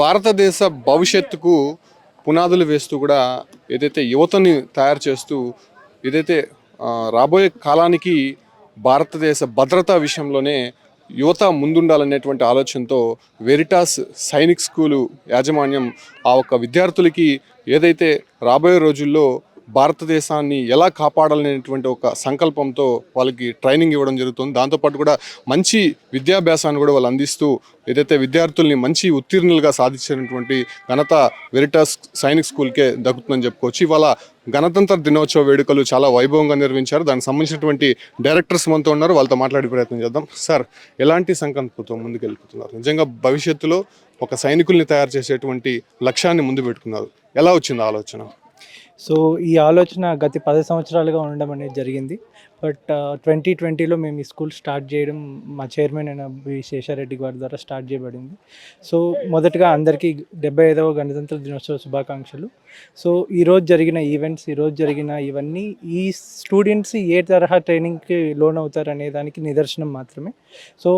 భారతదేశ భవిష్యత్తుకు పునాదులు వేస్తూ కూడా ఏదైతే యువతని తయారు చేస్తూ ఏదైతే రాబోయే కాలానికి భారతదేశ భద్రతా విషయంలోనే యువత ముందుండాలనేటువంటి ఆలోచనతో వెరిటాస్ సైనిక్ స్కూలు యాజమాన్యం ఆ ఒక్క విద్యార్థులకి ఏదైతే రాబోయే రోజుల్లో భారతదేశాన్ని ఎలా కాపాడాలనేటువంటి ఒక సంకల్పంతో వాళ్ళకి ట్రైనింగ్ ఇవ్వడం జరుగుతుంది. దాంతోపాటు కూడా మంచి విద్యాభ్యాసాన్ని కూడా వాళ్ళు అందిస్తూ ఏదైతే విద్యార్థుల్ని మంచి ఉత్తీర్ణులుగా సాధించినటువంటి ఘనత వెరిటాస్ సైనిక్ స్కూల్కే దక్కుతుందని చెప్పుకోవచ్చు. ఇవాళ గణతంత్ర దినోత్సవ వేడుకలు చాలా వైభవంగా నిర్వహించారు. దానికి సంబంధించినటువంటి డైరెక్టర్స్ మనతో ఉన్నారు, వాళ్ళతో మాట్లాడే ప్రయత్నం చేద్దాం. సార్, ఎలాంటి సంకల్పంతో ముందుకెళ్తున్నారు? నిజంగా భవిష్యత్తులో ఒక సైనికుల్ని తయారు చేసేటువంటి లక్ష్యాన్ని ముందు పెట్టుకున్నారు. ఎలా వచ్చింది ఆలోచన? సో ఈ ఆలోచన గత 10 సంవత్సరాలుగా ఉండడం అనేది జరిగింది. బట్ 2020లో మేము ఈ స్కూల్ స్టార్ట్ చేయడం మా చైర్మన్ అయిన బి శేషారెడ్డి గారి ద్వారా స్టార్ట్ చేయబడింది. సో మొదటగా అందరికీ 75వ గణతంత్ర దినోత్సవ శుభాకాంక్షలు. సో ఈరోజు జరిగిన ఈవెంట్స్, ఈరోజు జరిగిన ఇవన్నీ ఈ స్టూడెంట్స్ ఏ తరహా ట్రైనింగ్కి లోన్ అవుతారు అనే దానికి నిదర్శనం మాత్రమే. సో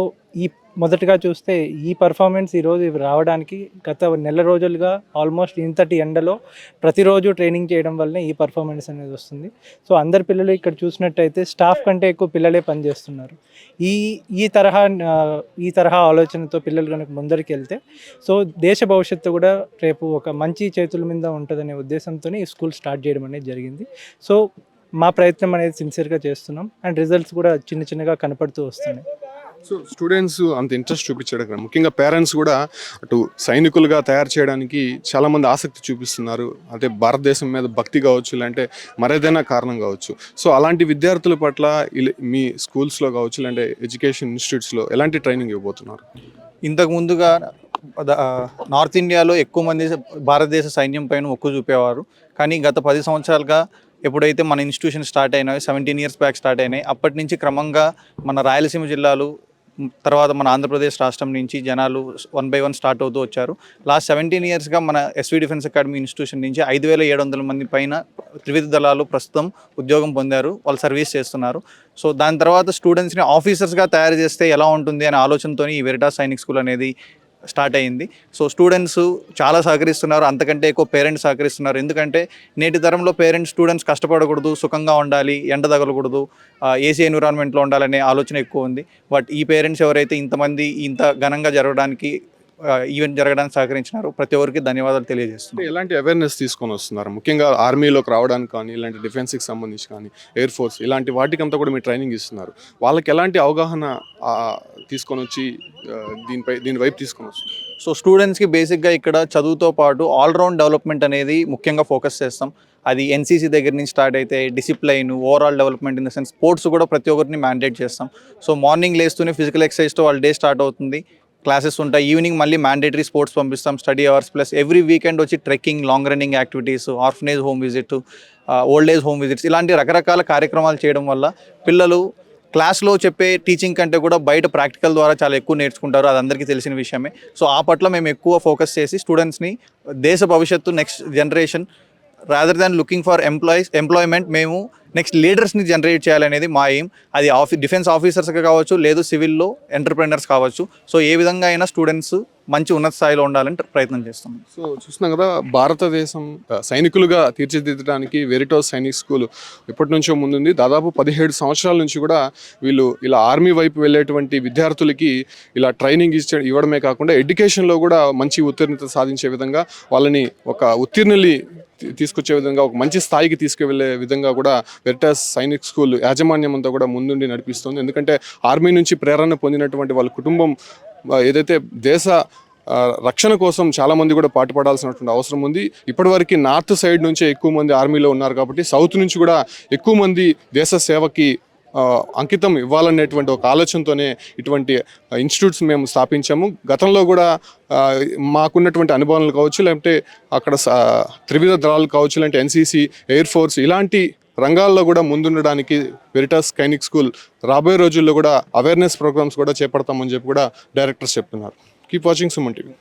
ఈ మొదటగా చూస్తే ఈ పర్ఫార్మెన్స్ ఈరోజు రావడానికి గత నెల రోజులుగా ఆల్మోస్ట్ ఇంతటి ఎండలో ప్రతిరోజు ట్రైనింగ్ చేయడం వల్లనే ఈ పర్ఫార్మెన్స్ అనేది వస్తుంది. సో అందరు పిల్లలు ఇక్కడ చూసినట్టయితే స్టాఫ్ కంటే ఎక్కువ పిల్లలే పనిచేస్తున్నారు. ఈ ఈ తరహా ఆలోచనతో పిల్లలు కనుక ముందరికి వెళ్తే సో దేశ భవిష్యత్తు కూడా రేపు ఒక మంచి చేతుల మీద ఉంటుందనే ఉద్దేశంతో ఈ స్కూల్ స్టార్ట్ చేయడం అనేది జరిగింది. సో మా ప్రయత్నం అనేది సిన్సియర్గా చేస్తున్నాం అండ్ రిజల్ట్స్ కూడా చిన్నగా కనపడుతూ వస్తున్నాయి. సో స్టూడెంట్స్ అంత ఇంట్రెస్ట్ చూపించాడు కదా, ముఖ్యంగా పేరెంట్స్ కూడా అటు సైనికులుగా తయారు చేయడానికి చాలామంది ఆసక్తి చూపిస్తున్నారు. అంటే భారతదేశం మీద భక్తి కావచ్చు, లేదంటే మరేదైనా కారణం కావచ్చు. సో అలాంటి విద్యార్థుల పట్ల మీ స్కూల్స్లో కావచ్చు, లేదంటే ఎడ్యుకేషన్ ఇన్స్టిట్యూట్స్లో ఎలాంటి ట్రైనింగ్ ఇవ్వబోతున్నారు? ఇంతకు ముందుగా నార్త్ ఇండియాలో ఎక్కువ మంది భారతదేశ సైన్యం పైన మొక్కు చూపేవారు. కానీ గత 10 సంవత్సరాలుగా ఎప్పుడైతే మన ఇన్స్టిట్యూషన్ స్టార్ట్ అయినాయో, 17 years బ్యాక్ స్టార్ట్ అయినాయి, అప్పటి నుంచి క్రమంగా మన రాయలసీమ జిల్లాలు, తర్వాత మన ఆంధ్రప్రదేశ్ రాష్ట్రం నుంచి జనాలు 1 by 1 స్టార్ట్ అవుతూ వచ్చారు. లాస్ట్ 17 yearsగా మన ఎస్వి డిఫెన్స్ అకాడమీ ఇన్స్టిట్యూషన్ నుంచి 5,700 మంది పైన త్రివిధ దళాలు ప్రస్తుతం ఉద్యోగం పొందారు, వాళ్ళు సర్వీస్ చేస్తున్నారు. సో దాని తర్వాత స్టూడెంట్స్ని ఆఫీసర్స్గా తయారు చేస్తే ఎలా ఉంటుంది అనే ఆలోచనతో ఈ వెరిటాస్ సైనిక్ స్కూల్ అనేది స్టార్ట్ అయ్యింది. సో స్టూడెంట్స్ చాలా సహకరిస్తున్నారు, అంతకంటే ఎక్కువ పేరెంట్స్ సహకరిస్తున్నారు. ఎందుకంటే నేటి తరంలో పేరెంట్స్ స్టూడెంట్స్ కష్టపడకూడదు, సుఖంగా ఉండాలి, ఎండ తగలకూడదు, ఏసీ ఎన్విరాన్మెంట్లో ఉండాలనే ఆలోచన ఎక్కువ ఉంది. బట్ ఈ పేరెంట్స్ ఎవరైతే ఇంత ఘనంగా జరగడానికి ఈవెంట్ జరగడానికి సహకరించినారు, ప్రతి ఒక్కరికి ధన్యవాదాలు తెలియజేస్తున్నారు. ఎలాంటి అవేర్నెస్ తీసుకొని వస్తున్నారు? ముఖ్యంగా ఆర్మీలోకి రావడానికి కానీ, ఇలాంటి డిఫెన్స్కి సంబంధించి కానీ, ఎయిర్ ఫోర్స్ ఇలాంటి వాటికంతా కూడా మీరు ట్రైనింగ్ ఇస్తున్నారు. వాళ్ళకి ఎలాంటి అవగాహన తీసుకొని వచ్చి దీని వైపు తీసుకొని వస్తుంది? సో స్టూడెంట్స్కి బేసిక్గా ఇక్కడ చదువుతో పాటు ఆల్రౌండ్ డెవలప్మెంట్ అనేది ముఖ్యంగా ఫోకస్ చేస్తాం. అది ఎన్సీసీ దగ్గర నుంచి స్టార్ట్ అయితే discipline, overall development in the sense sports కూడా ప్రతి ఒక్కరిని మ్యాండేట్ చేస్తాం. సో మార్నింగ్ లేస్తూనే ఫిజికల్ ఎక్సర్సైజ్తో వాళ్ళ డే స్టార్ట్ అవుతుంది, క్లాసెస్ ఉంటాయి. ఈవినింగ్ మళ్ళీ మ్యాండేటరీ స్పోర్ట్స్ పంపిస్తాం, study hours plus every weekend వచ్చి trekking, long running activities, orphanage home visit, old age home visits, ఇలాంటి రకరకాల కార్యక్రమాలు చేయడం వల్ల పిల్లలు క్లాస్లో చెప్పే టీచింగ్ కంటే కూడా బయట ప్రాక్టికల్ ద్వారా చాలా ఎక్కువ నేర్చుకుంటారు. అది అందరికీ తెలిసిన విషయమే. సో ఆ పట్ల మేము ఎక్కువ ఫోకస్ చేసి స్టూడెంట్స్ని దేశ భవిష్యత్తు, next generation rather than looking for employment, మేము నెక్స్ట్ లీడర్స్ని జనరేట్ చేయాలనేది మా ఎయిమ్. అది డిఫెన్స్ ఆఫీసర్స్గా కావచ్చు, లేదు సివిల్లో ఎంటర్ప్రెనర్స్ కావచ్చు. సో ఏ విధంగా అయినా స్టూడెంట్స్ మంచి ఉన్నత స్థాయిలో ఉండాలని ప్రయత్నం చేస్తాం. సో చూస్తున్నాం కదా, భారతదేశం సైనికులుగా తీర్చిదిద్దడానికి వెరిటాస్ సైనిక్ స్కూల్ ఎప్పటి నుంచో ముందుంది. దాదాపు 17 సంవత్సరాల నుంచి కూడా వీళ్ళు ఇలా ఆర్మీ వైపు వెళ్ళేటువంటి విద్యార్థులకి ఇలా ట్రైనింగ్ ఇవ్వడమే కాకుండా ఎడ్యుకేషన్లో కూడా మంచి ఉత్తీర్ణత సాధించే విధంగా, వాళ్ళని ఒక ఉత్తీర్ణుల్ని తీసుకొచ్చే విధంగా, ఒక మంచి స్థాయికి తీసుకువెళ్ళే విధంగా కూడా వెరిటాస్ సైనిక్ స్కూల్ యాజమాన్యం అంతా కూడా ముందుండి నడిపిస్తుంది. ఎందుకంటే ఆర్మీ నుంచి ప్రేరణ పొందినటువంటి వాళ్ళ కుటుంబం ఏదైతే దేశ రక్షణ కోసం చాలామంది కూడా పాటుపడాల్సినటువంటి అవసరం ఉంది. ఇప్పటివరకు నార్త్ సైడ్ నుంచే ఎక్కువ మంది ఆర్మీలో ఉన్నారు కాబట్టి సౌత్ నుంచి కూడా ఎక్కువ మంది దేశ సేవకి అంకితం ఇవ్వాలనేటువంటి ఒక ఆలోచనతోనే ఇటువంటి ఇన్స్టిట్యూట్స్ మేము స్థాపించాము. గతంలో కూడా మాకున్నటువంటి అనుభవాలు కావచ్చు, లేకపోతే అక్కడ త్రివిధ దళాలు కావచ్చు, లేదంటే ఎన్సీసీ, ఎయిర్ ఫోర్స్ ఇలాంటి రంగాల్లో కూడా ముందుండడానికి వెరిటాస్ సైనిక్ స్కూల్ రాబోయే రోజుల్లో కూడా అవేర్నెస్ ప్రోగ్రామ్స్ కూడా చేపడతామని చెప్పి కూడా డైరెక్టర్స్ చెప్తున్నారు. Keep watching Suman TV.